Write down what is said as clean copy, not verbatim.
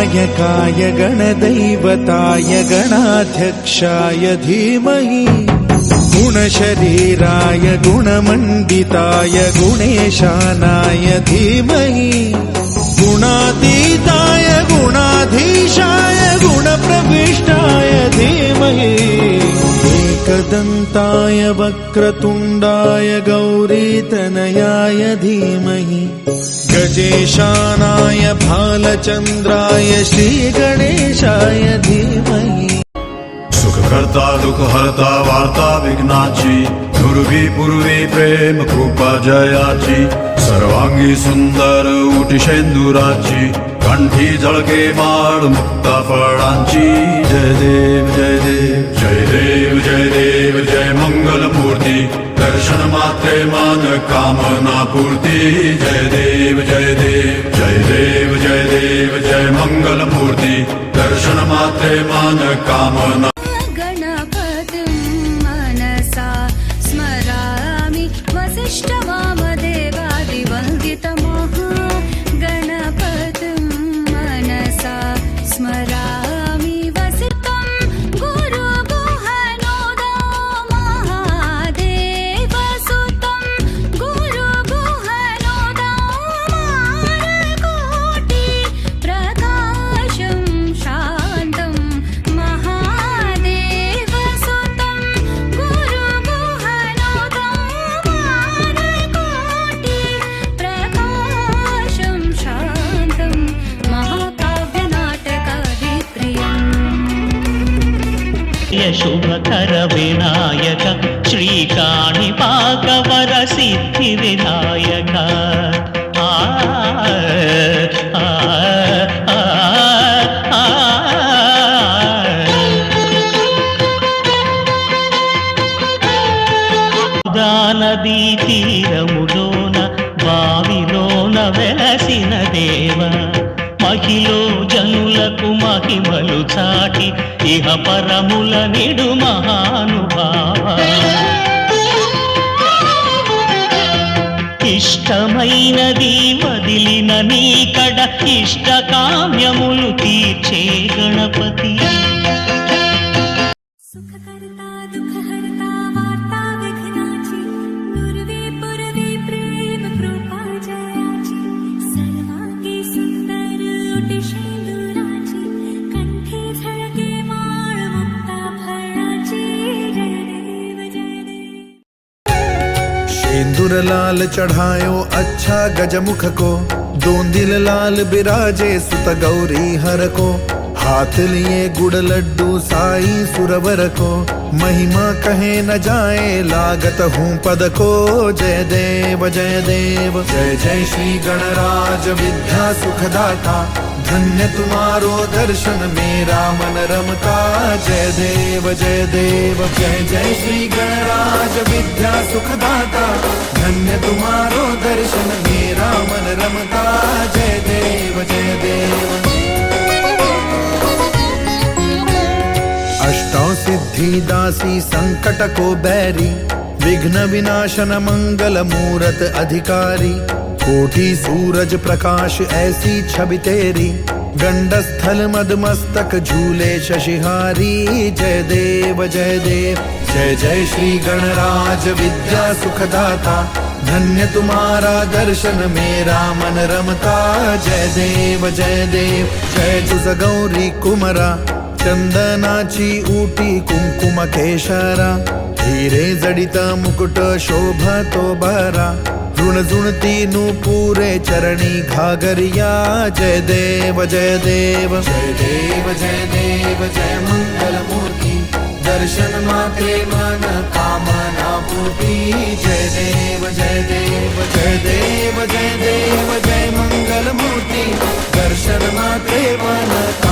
गणनायकाय गणदैवताय गणाध्यक्षाय धीमहि गुणशरीराय गुणमण्डिताय गुणेशानाय धीमहि गुणातीताय गुणाधीशाय गुणप्रविष्टाय धीमहि एकदन्ताय वक्रतुण्डाय गौरीतनयाय धीमहि गजेशानाय भालचन्द्राय श्रीगणेशाय धीमहि सुखकर्ता दुःखहर्ता वार्ता विघ्नाची दुर्वी पूर्वी प्रेम कृपा जयाची सर्वांगी सुंदर उटिशेंदुराची कंठी झळके माळ मुक्ता फळांची जय देव जय देव जय देव जय देव जय मंगल मूर्ती दर्शन मात्रे मान कामना पूर्ती जय देव जय देव जय देव जय देव जय मंगल मूर्ती दर्शन मात्रे मान कामना शुभकर विनायक श्रीकाणिपाक वरसिद्धि विनायक నదీ తీరములోన బావిలోన వెలసిన దేవ మహిలో జనులకు మహిమలు చాటి ఇహ పరముల నిడు మహానుభావ ఇష్టమైనది వదిలిన నీకడ ఇష్ట కామ్యములు తీర్చే గణపతి सिंदूर लाल चढ़ायो अच्छा गजमुख को दोंदिल लाल बिराजे सुत गौरी हर को हाथ लिए गुड़ लड्डू साई सुरवर को महिमा कहे न जाए लागत हूँ पद को जय देव जय देव जय जय श्री गणराज विद्या सुखदाता धन्य तुम्हारो दर्शन मेरा मन रमता जय देव जय देव जय जय श्री गणराज विद्या सुखदाता धन्य तुम्हारो दर्शन मेरा मन रमता जय देव जय देव अष्टौ सिद्धि दासी संकट को बैरी विघ्न विनाशन मंगल मूरत अधिकारी कोटि सूरज प्रकाश ऐसी छवि तेरी गंडस्थल मदमस्तक झूले शशिहारी जय देव जय देव जय जय श्री गणराज विद्या सुखदाता धन्य तुम्हारा दर्शन मेरा मन रमता जय देव जय देव जय जुज गौरी कुमरा चंदनाची ऊटी कुंकुम केशरा हिरे जडित मुकुट शोभा तो बरा ऋण जुणती पूरे चरणी घागरिया जय देव जय देव जय देव जय देव जय मंगल मूर्ति दर्शन मात्रे मन कामना पूर्ति जय देव जय देव जय देव जय देव जय मंगल मूर्ति दर्शन मात्रे मन